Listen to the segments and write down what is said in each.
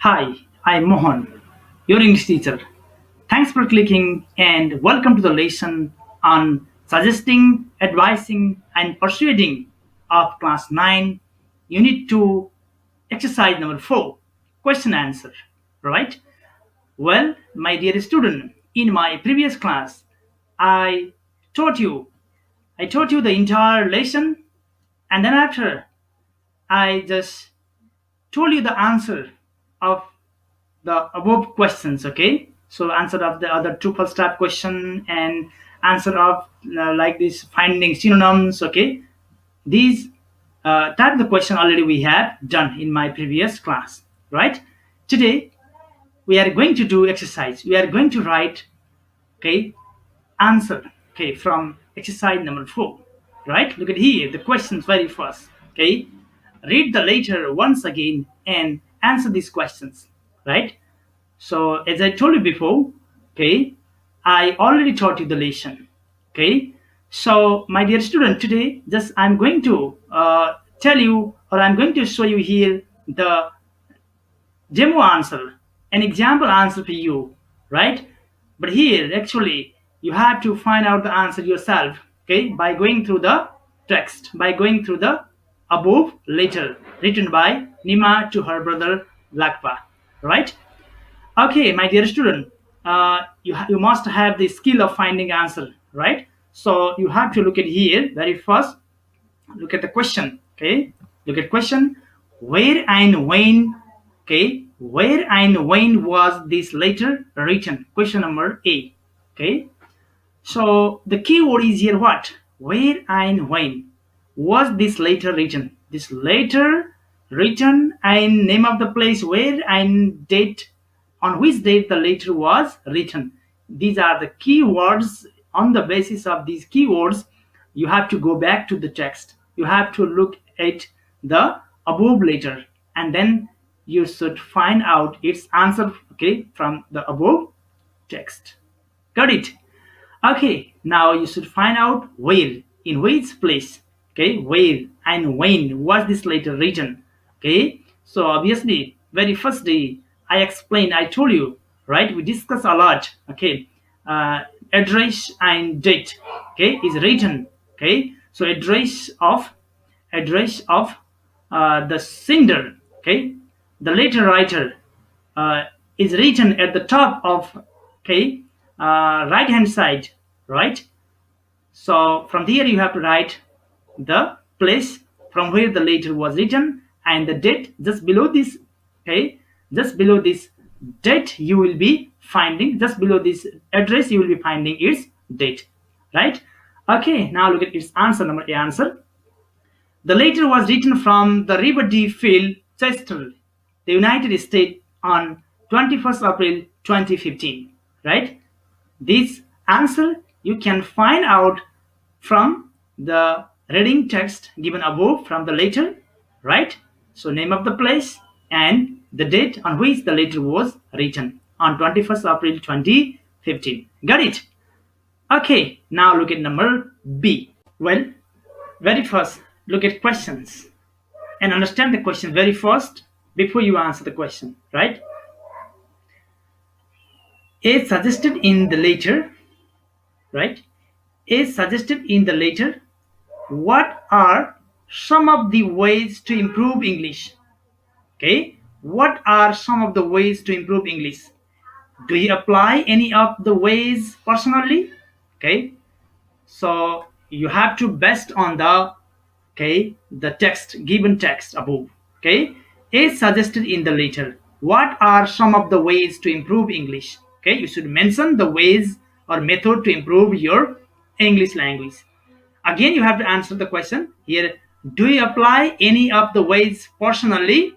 Hi, I'm Mohan, your English teacher. Thanks for clicking and welcome to the lesson on suggesting, advising, and persuading of class 9, unit 2, exercise number 4, question answer. Right? Well, my dear student, in my previous class, I taught you I taught you the entire lesson, and then after I just told you the answer of the above questions. Okay, so answer of the other two first type question and answer of like this finding synonyms. Okay, these type of the question already we have done in my previous class, right? Today we are going to do exercise. We are going to write, okay, answer, okay, from exercise number 4, right? Look at here the questions very first. Okay, read the letter once again and answer these questions, right? So as I told you before, okay, I already taught you the lesson. Okay, so my dear student, today just I'm going to tell you, or I'm going to show you here the demo answer, an example answer for you, right? But here actually you have to find out the answer yourself, okay, by going through the text, by going through the above letter written by Nima to her brother Lakpa, right? Okay, my dear student, you must have the skill of finding answer, right? So you have to look at here very first. Look at the question. Okay, look at question. Where and when? Okay, where and when was this letter written? Question number A. Okay, so the keyword is here what? Where and when was this letter written? This letter written and name of the place where and date, on which date the letter was written. These are the keywords. On the basis of these keywords, you have to go back to the text. You have to look at the above letter and then you should find out its answer, okay, from the above text. Got it? Okay, now you should find out where, in which place, okay, where and when was this letter written, okay. So obviously, very first day I explained, I told you, right? We discuss a lot, okay. Address and date, okay, is written, okay. So address of the sender, okay, the letter writer uh, is written at the top of, okay, right hand side, right? So from here you have to write the place from where the letter was written and the date just below this, okay, just below this date you will be finding, just below this address you will be finding its date, right? Okay, now look at its answer. Number A answer: the letter was written from the River Dee Field, Chester, the United States on 21st April 2015. Right? This answer you can find out from the reading text given above from the letter, right? So name of the place and the date on which the letter was written on 21st April 2015. Got it? Okay, now look at number B. Well, very first, look at questions and understand the question very first before you answer the question, right? As suggested in the letter, right? As suggested in the letter, what are some of the ways to improve English? Okay, what are some of the ways to improve English? Do you apply any of the ways personally? Okay, so you have to best on the, okay, the text, given text above, okay, as suggested in the letter, what are some of the ways to improve English? Okay, you should mention the ways or method to improve your English language. Again you have to answer the question here: do you apply any of the ways personally?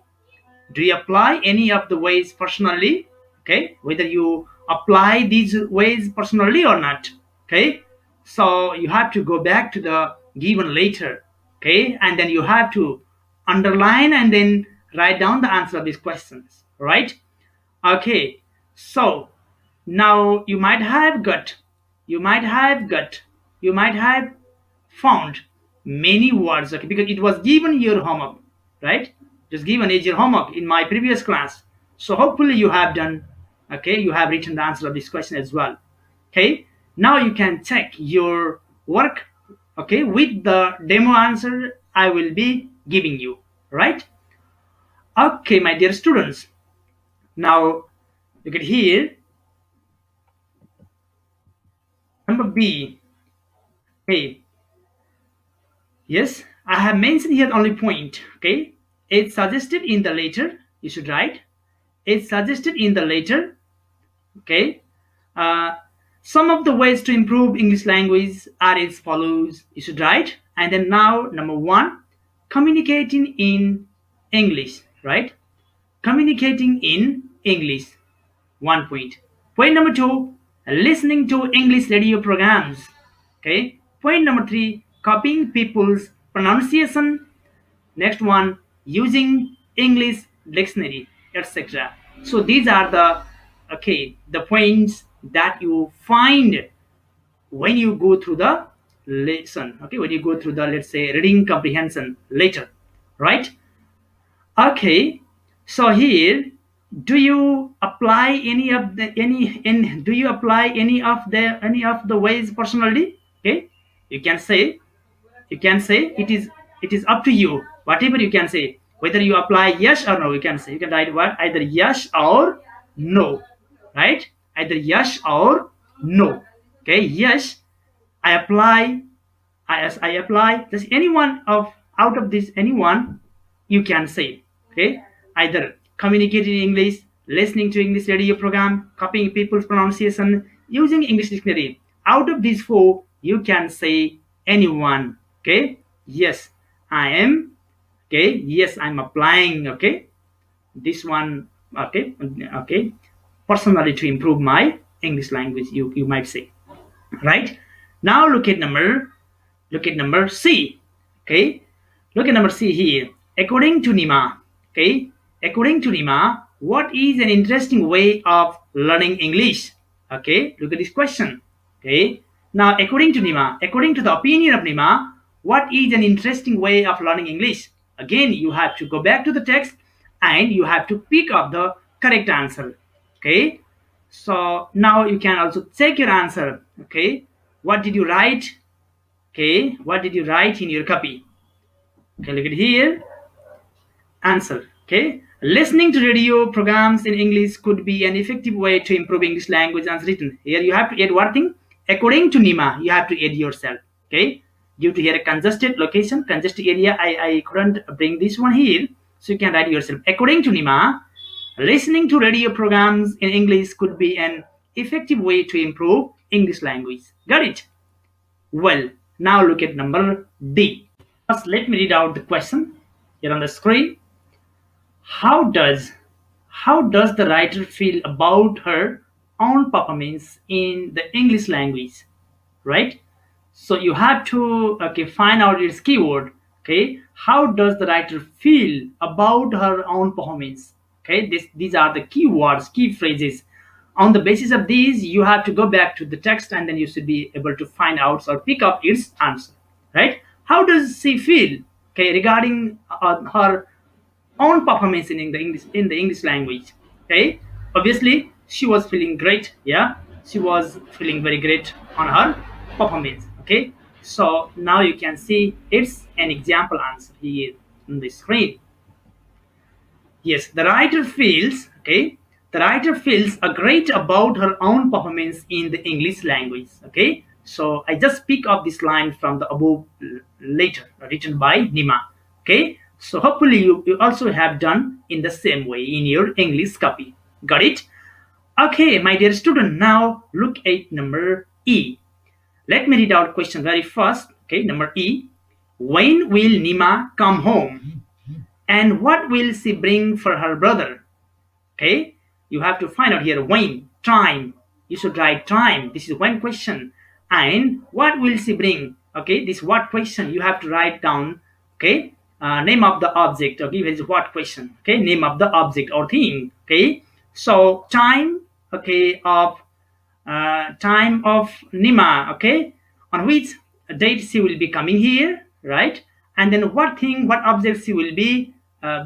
Do you apply any of the ways personally? Okay, whether you apply these ways personally or not. Okay, so you have to go back to the given later, okay, and then you have to underline and then write down the answer of these questions, right? Okay, so now you might have got you might have found many words, okay, because it was given your homework, right? Just given as your homework in my previous class. So hopefully you have done, okay, you have written the answer of this question as well. Okay, now you can check your work, okay, with the demo answer I will be giving you, right? Okay, my dear students, now you can hear number B. Okay, yes, I have mentioned here only point. Okay, it's suggested in the letter. You should write. It's suggested in the letter. Okay. Uh, some of the ways to improve English language are as follows. You should write. And then now number one, communicating in English. Right. Communicating in English. 1 point. Point number two, listening to English radio programs. Okay. Point number three, copying people's pronunciation. Next one, using English dictionary, etc. So these are the, okay, the points that you find when you go through the lesson. Okay, when you go through the, let's say, reading comprehension later, right? Okay, so here, do you apply any of the any in do you apply any of the ways personally? Okay, you can say, it is up to you, whatever you can say, whether you apply yes or no. You can say, you can write what, either yes or no, right? Either yes or no. Okay, yes, I apply. I apply. Just anyone of out of this, anyone you can say. Okay, either communicating in English, listening to English radio program, copying people's pronunciation, using English dictionary. Out of these four, you can say anyone. Okay, yes, I am. Okay, yes, I'm applying. Okay, this one. Okay, okay, personally to improve my English language. You might say, right? Now look at number C. Okay, look at number C here. According to Nima, okay, according to Nima, what is an interesting way of learning English? Okay, look at this question. Okay, now according to the opinion of Nima, what is an interesting way of learning English? Again, you have to go back to the text and you have to pick up the correct answer. Okay, so now you can also check your answer. Okay, what did you write? Okay, what did you write in your copy? Okay, look at here. Answer. Okay, listening to radio programs in English could be an effective way to improve English language as written. Here you have to add one thing. According to Nima, you have to add yourself. Okay, due to here a congested location, congested area, I couldn't bring this one here, so you can write yourself. According to Nima, listening to radio programs in English could be an effective way to improve English language. Got it? Well, now look at number D. First, let me read out the question here on the screen. How does how does the writer feel about her own performance in the English language? Right? So you have to, okay, find out its keyword. Okay, how does the writer feel about her own performance? Okay, these are the keywords, key phrases. On the basis of these, you have to go back to the text and then you should be able to find out or pick up its answer. Right? How does she feel? Okay, regarding her own performance in the English language. Okay, obviously she was feeling great. Yeah, she was feeling very great on her performance. Okay, so now you can see it's an example answer here on the screen. Yes, the writer feels, okay, the writer feels a great about her own performance in the English language. Okay, so I just pick up this line from the above later written by Nima. Okay, so hopefully you also have done in the same way in your English copy. Got it? Okay, my dear student, now look at number E. Let me read out question very first. Okay, number E. When will Nima come home? And what will she bring for her brother? Okay, you have to find out here when, time. You should write time. This is one question. And what will she bring? Okay, this what question you have to write down. Okay, name of the object. Okay, this is what question. Okay, name of the object or thing. Okay, so time. Okay, of time of Nima. Okay, on which date she will be coming here, right? And then what thing, what object she will be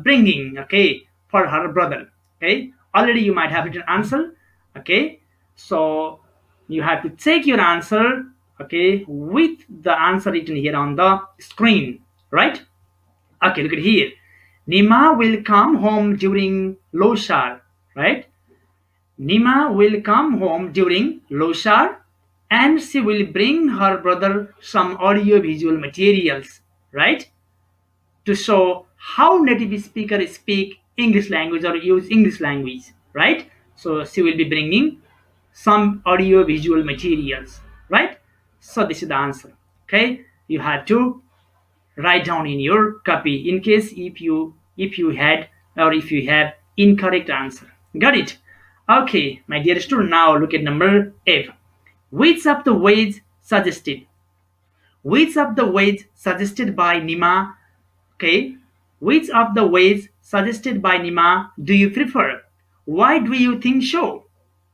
bringing. Okay, for her brother. Okay, Already you might have written answer. Okay, so you have to check your answer, okay, with the answer written here on the screen, right? Okay, look at here. Nima will come home during Loshar, right? Nima will come home during Loshar and she will bring her brother some audio visual materials, right? To show how native speakers speak English language or use English language, right? So she will be bringing some audio visual materials, right? So this is the answer. Okay, you have to write down in your copy in case if you had or if you have incorrect answer. Got it? Okay, my dear student, now look at number F. Which of the ways suggested? Which of the ways suggested by Nima? Okay, which of the ways suggested by Nima do you prefer? Why do you think so?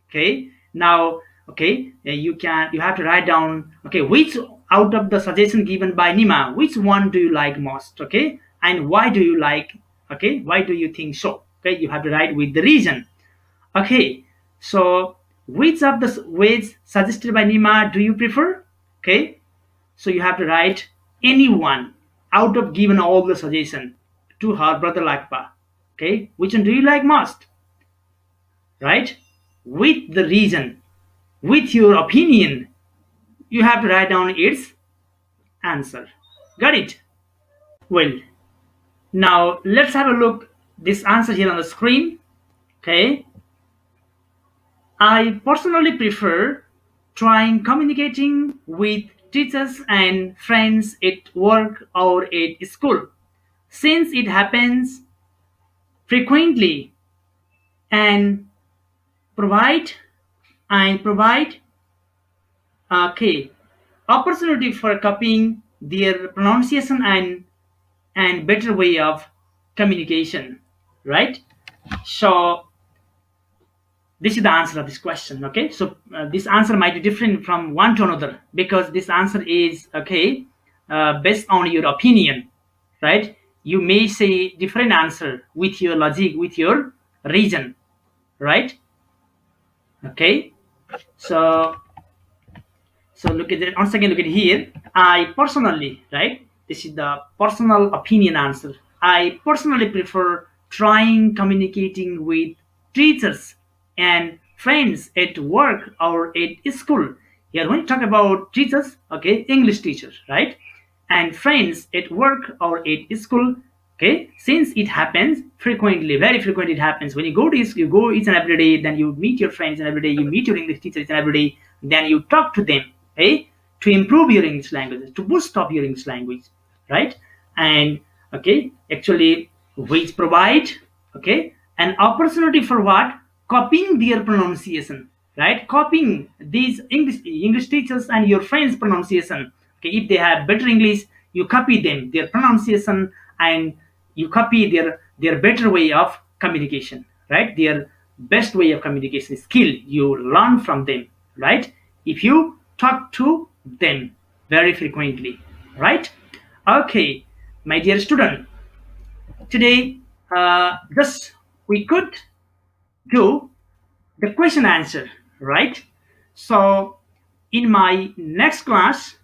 Okay, now, okay, you have to write down, okay, which out of the suggestion given by Nima, which one do you like most? Okay, and why do you like? Okay, why do you think so? Okay, you have to write with the reason. Okay, so which of the ways suggested by Nima do you prefer? Okay, so you have to write any one out of given all the suggestion to her brother Lakpa. Okay, which one do you like most? Right? With the reason, with your opinion, you have to write down its answer. Got it? Well, now let's have a look this answer here on the screen. Okay, I personally prefer trying communicating with teachers and friends at work or at school since it happens frequently and provide provide okay opportunity for copying their pronunciation and better way of communication, right? So this is the answer of this question. Okay, so this answer might be different from one to another because this answer is okay based on your opinion, right? You may say different answer with your logic, with your reason, right? Okay, so look at it once again. Look at here. I personally, right? This is the personal opinion answer. I personally prefer trying communicating with teachers and friends at work or at school. Here, when you talk about teachers, okay, English teachers, right? And friends at work or at school, okay, since it happens frequently, very frequently it happens when you go to school, you go each and every day, then you meet your friends and every day, you meet your English teacher each and every day, then you talk to them, okay, to improve your English language, to boost up your English language, right? And okay, actually which provide okay an opportunity for what? Copying their pronunciation, right? Copying these English teachers and your friends pronunciation. Okay, if they have better English, you copy them their pronunciation, and you copy their better way of communication, right? Their best way of communication skill you learn from them, right? If you talk to them very frequently, right? Okay, my dear student, today just we could do the question answer, right? So in my next class,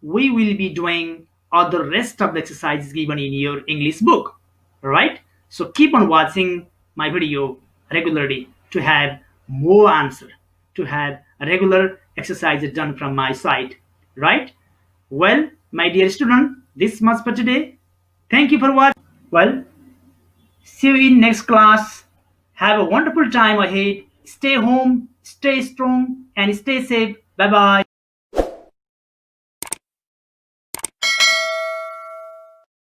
we will be doing all the rest of the exercises given in your English book, right? So keep on watching my video regularly to have more answer, to have regular exercises done from my side, right? Well, my dear student, this much for today. Thank you for watching. Well, see you in next class. Have a wonderful time ahead. Stay home, stay strong, and stay safe. Bye bye.